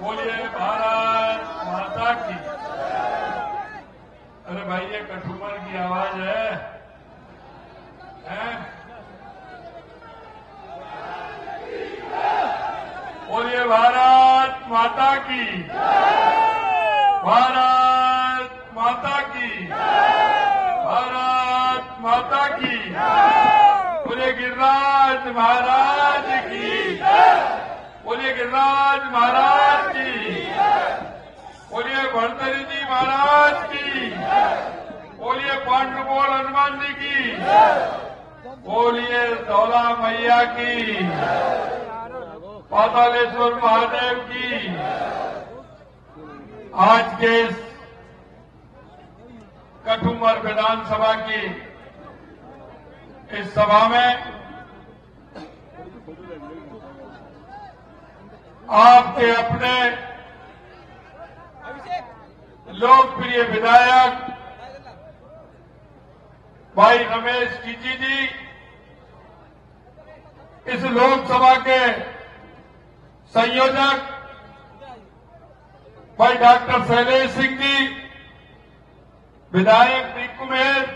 बोलिए भारत माता की। अरे भाई ये कठुमर की आवाज है? बोलिए भारत माता की। भारत माता की। भारत माता की। बोलिए गिरिराज महाराज की। बोलिए गिरिराज महाराज की। बोलिए भरतरी जी महाराज की। बोलिए पांडुबोल हनुमान जी की। बोलिए धौला मैया की। पातालेश्वर महादेव की। आज के इस कठुमर विधानसभा की इस सभा में आपके अपने लोकप्रिय विधायक भाई रमेश कीची जी, इस लोकसभा के संयोजक भाई डॉक्टर शैलेश सिंह जी, विधायक रिंकू मेहर,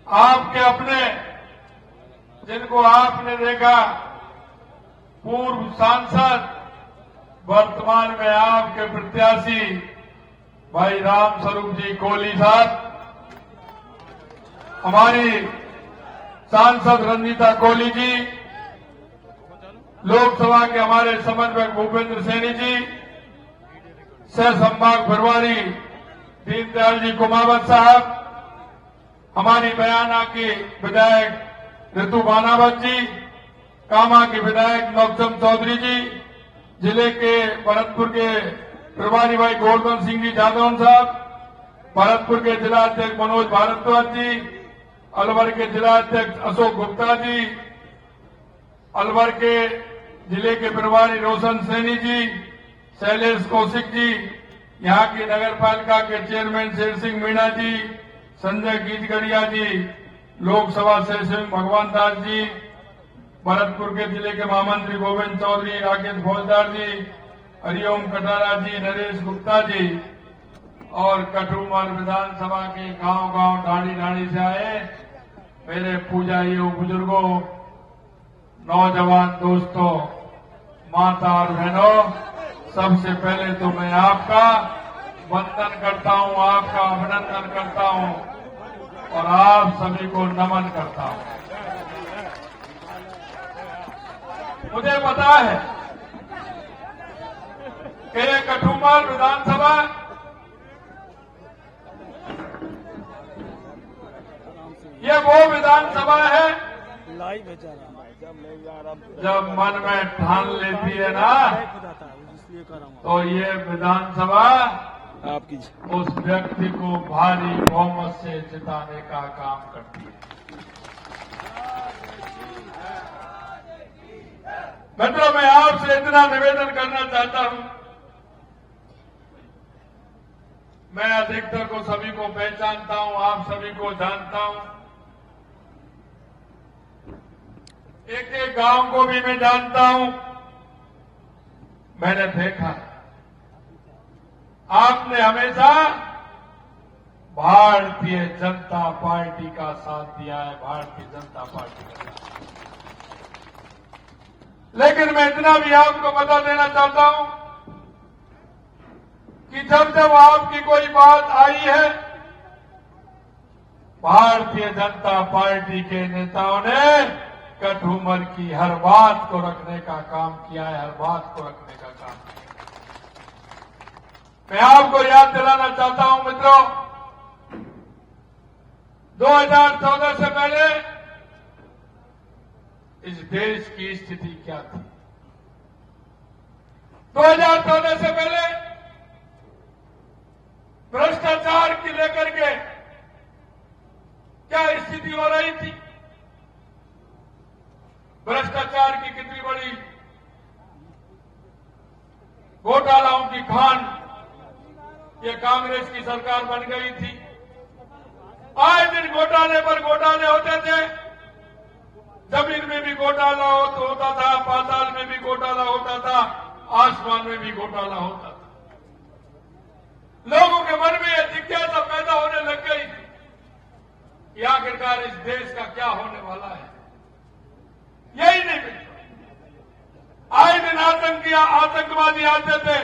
आपके अपने जिनको आपने देखा पूर्व सांसद, वर्तमान में आपके प्रत्याशी भाई राम स्वरूप जी कोहली साहब, हमारी सांसद रंजीता कोहली जी, लोकसभा के हमारे समन्वयक भूपेंद्र सैनी जी, सह संभाग प्रभारी दीनदयाल जी कुमावत साहब, हमारी बयाना की विधायक ऋतु बानावत जी, कामा के विधायक नौकचंद चौधरी जी, जिले के भरतपुर के प्रभारी भाई गोवर्धन सिंह जी जादौन साहब, भरतपुर के जिला अध्यक्ष मनोज भारद्वाज जी, अलवर के जिला अध्यक्ष अशोक गुप्ता जी, अलवर के जिले के प्रभारी रोशन सैनी जी, शैलेश कौशिक जी, यहां की नगर पालिका के चेयरमैन शेर सिंह मीणा जी, संजय गीजगढ़िया जी, लोकसभा सदस्य भगवान दास जी, भरतपुर के जिले के महामंत्री गोविंद चौधरी, राकेश फौजदार जी, हरिओम कटारा जी, नरेश गुप्ता जी और कठुमर विधानसभा के गांव-गांव ढाणी-ढाणी से आए मेरे पूजाइयों, बुजुर्गों, नौजवान दोस्तों, माता और बहनों, सबसे पहले तो मैं आपका वंदन करता हूं, आपका अभिनंदन करता हूं और आप सभी को नमन करता हूं। मुझे पता है कि ये कठुमर विधानसभा ये वो विधानसभा है जब मन में ठान लेती है ना, तो ये विधानसभा आपकी उस व्यक्ति को भारी बहुमत से जिताने का काम करती है। मित्रों, मैं आपसे इतना निवेदन करना चाहता हूं, मैं अधिकतर को सभी को पहचानता हूं, आप सभी को जानता हूं, एक एक गांव को भी मैं जानता हूं, मैंने देखा है आपने हमेशा भारतीय जनता पार्टी का साथ दिया है, भारतीय जनता पार्टी का साथ। लेकिन मैं इतना भी आपको बता देना चाहता हूं कि जब जब आपकी कोई बात आई है, भारतीय जनता पार्टी के नेताओं ने कठुमर की हर बात को रखने का काम किया है, हर बात को रखने का काम किया। मैं आपको याद दिलाना चाहता हूं मित्रों, 2014 से पहले इस देश की स्थिति क्या थी? 2014 से पहले भ्रष्टाचार की लेकर के क्या स्थिति हो रही थी? भ्रष्टाचार की कितनी बड़ी घोटालाओं की खान ये कांग्रेस की सरकार बन गई थी। आए दिन घोटाले पर घोटाले होते थे, जमीन में भी घोटाला होता था, पाताल में भी घोटाला होता था, आसमान में भी घोटाला होता था। लोगों के मन में यह जिज्ञासा पैदा होने लग गई थी कि आखिरकार इस देश का क्या होने वाला है। यही नहीं मिलता। आए दिन आतंकवादी आते थे,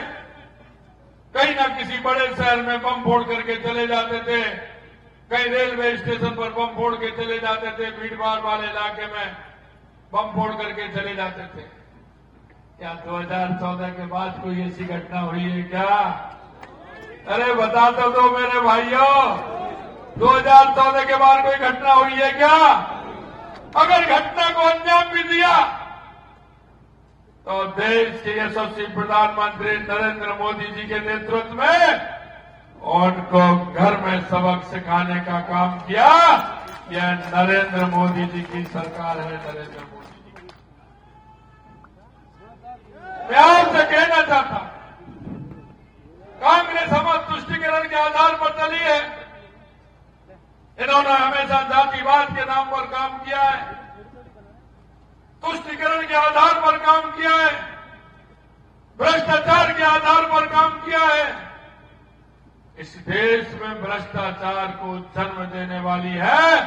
कहीं ना किसी बड़े शहर में बम फोड़ करके चले जाते थे, कहीं रेलवे स्टेशन पर बम फोड़ के चले जाते थे, भीड़ भाड़ वाले इलाके में बम फोड़ करके चले जाते थे। क्या 2014 के बाद कोई ऐसी घटना हुई है क्या? अरे बता तो दो मेरे भाइयों, 2014 के बाद कोई घटना हुई है क्या? अगर घटना को अंजाम भी दिया तो देश के यशस्वी प्रधानमंत्री नरेंद्र मोदी जी के नेतृत्व में उनको घर में सबक सिखाने का काम किया। यह नरेंद्र मोदी जी की सरकार है। नरेंद्र मोदी जी, मैं आपसे कहना चाहता हूं, कांग्रेस हम तुष्टिकरण के आधार पर चली है। इन्होंने हमेशा जातिवाद के नाम पर काम किया है, तुष्टिकरण के आधार पर काम किया है, भ्रष्टाचार के आधार पर काम किया है। इस देश में भ्रष्टाचार को जन्म देने वाली है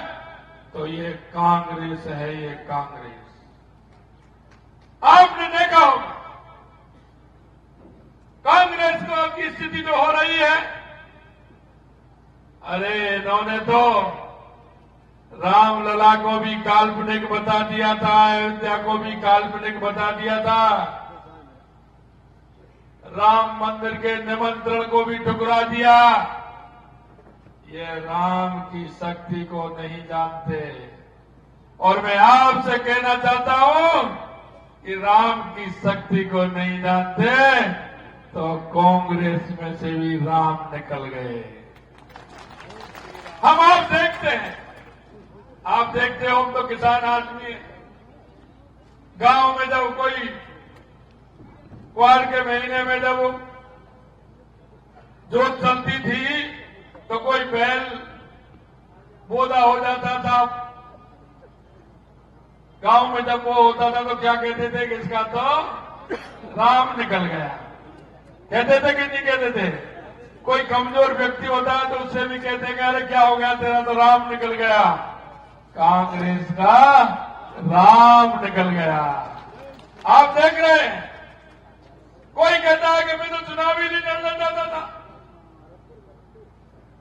तो ये कांग्रेस है। ये कांग्रेस, आपने देखा होगा कांग्रेस को की स्थिति जो हो रही है। अरे इन्होंने तो रामलला को भी काल्पनिक बता दिया था, अयोध्या को भी काल्पनिक बता दिया था, राम मंदिर के निमंत्रण को भी ठुकरा दिया। ये राम की शक्ति को नहीं जानते। और मैं आपसे कहना चाहता हूं कि राम की शक्ति को नहीं जानते तो कांग्रेस में से भी राम निकल गए। हम आप देखते हैं, आप देखते हो, हम तो किसान आदमी है। गांव में जब कोई क्वार के महीने में जब जोत चलती थी तो कोई बैल बोदा हो जाता था। गांव में जब वो होता था तो क्या कहते थे कि इसका तो राम निकल गया। कहते थे कि नहीं कहते थे? कोई कमजोर व्यक्ति होता है तो उससे भी कहते कि अरे क्या हो गया तेरा तो राम निकल गया। कांग्रेस का राम निकल गया। आप देख रहे हैं, कोई कहता है कि मैं तो चुनाव ही नहीं लड़ना चाहता था,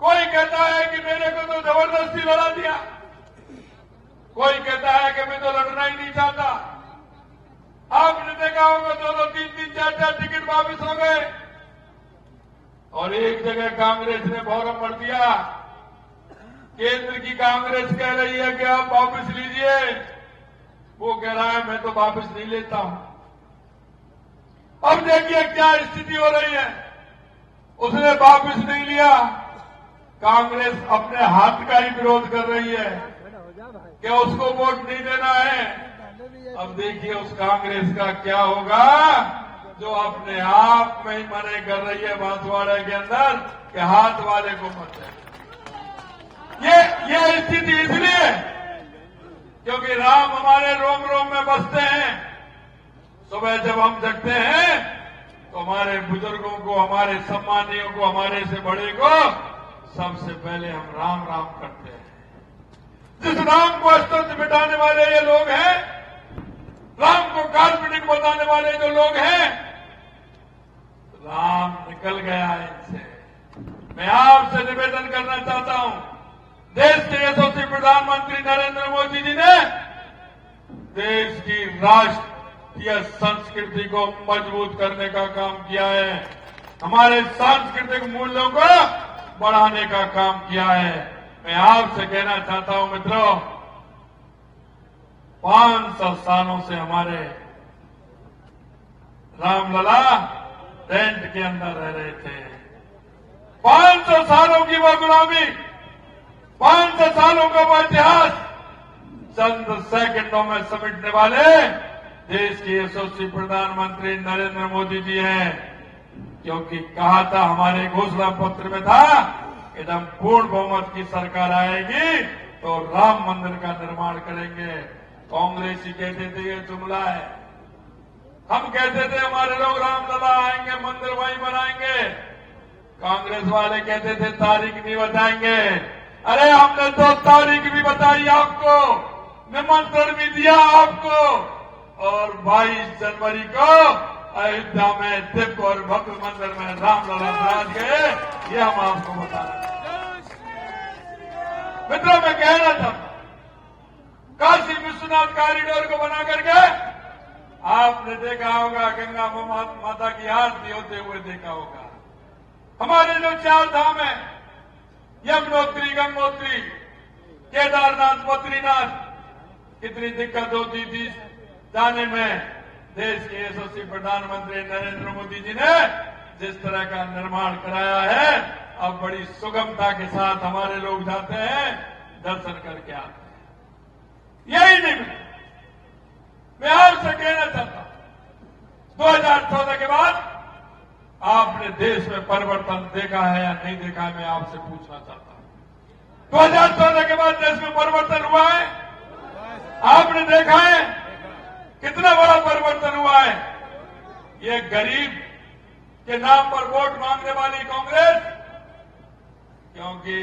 कोई कहता है कि मेरे को तो जबरदस्ती लड़ा दिया, कोई कहता है कि मैं तो लड़ना ही नहीं चाहता। आपने देखा होगा 2-2, 3-3, 4-4 टिकट वापस हो गए। और एक जगह कांग्रेस ने फॉर्म भर दिया, केंद्र की कांग्रेस कह रही है कि आप वापस लीजिए, वो कह रहा है मैं तो वापस नहीं लेता हूं। अब देखिए क्या स्थिति हो रही है। उसने वापस नहीं लिया, कांग्रेस अपने हाथ का ही विरोध कर रही है कि उसको वोट नहीं देना है। अब देखिए उस कांग्रेस का क्या होगा जो अपने आप में ही मने कर रही है बांसवाड़े के अंदर कि हाथ वाले को मत है। ये स्थिति इसलिए क्योंकि राम हमारे रोम रोम में बसते हैं। सुबह जब हम जगते हैं तो हमारे बुजुर्गों को, हमारे सम्मानियों को, हमारे से बड़े को सबसे पहले हम राम राम करते हैं। जिस राम को अस्तित्व मिटाने वाले ये लोग हैं, राम को काल्पनिक बताने वाले जो लोग हैं, राम निकल गया इनसे। मैं आपसे निवेदन करना चाहता हूं, देश के यशस्वी प्रधानमंत्री नरेंद्र मोदी जी ने देश की राष्ट्रीय संस्कृति को मजबूत करने का काम किया है, हमारे सांस्कृतिक मूल्यों को बढ़ाने का काम किया है। मैं आपसे कहना चाहता हूं मित्रों, 500 सालों से हमारे रामलला टेंट के अंदर रह रहे थे। 500 सालों की वो गुलामी, 500 सालों का वो इतिहास चंद सेकंडों में समेटने वाले देश के यशस्वी प्रधानमंत्री नरेंद्र मोदी जी हैं। क्योंकि कहा था, हमारे घोषणा पत्र में था, एकदम पूर्ण बहुमत की सरकार आएगी तो राम मंदिर का निर्माण करेंगे। कांग्रेस ही कहते थे ये जुमला है, हम कहते थे हमारे लोग रामलला मंदिर वहीं बनाएंगे। कांग्रेस वाले कहते थे तारीख नहीं बताएंगे। अरे हमने तो तारीख भी बताई आपको, निमंत्रण भी दिया आपको, और 22 जनवरी को अयोध्या में दिव्य और भव्य मंदिर में रामलला विराज गए, ये हम आपको बता रहे हैं। मित्रों, मैं कहना चाहता हूं, काशी विश्वनाथ कॉरिडोर को बना करके आपने देखा होगा, गंगा माता की आरती होते हुए देखा होगा। हमारे जो 4 धाम है, यमुनोत्री, गंगोत्री, केदारनाथ, बद्रीनाथ, कितनी दिक्कत होती थी जाने में। देश के यशस्वी प्रधानमंत्री नरेंद्र मोदी जी ने जिस तरह का निर्माण कराया है, अब बड़ी सुगमता के साथ हमारे लोग जाते हैं, दर्शन करके आते हैं। यही नहीं, मैं आपसे कहना चाहता हूं, 2014 के बाद आपने देश में परिवर्तन देखा है या नहीं देखा है, मैं आपसे पूछना चाहता हूं। 2014 के बाद देश में परिवर्तन हुआ है? आपने देखा है कितना बड़ा परिवर्तन हुआ है? ये गरीब के नाम पर वोट मांगने वाली कांग्रेस, क्योंकि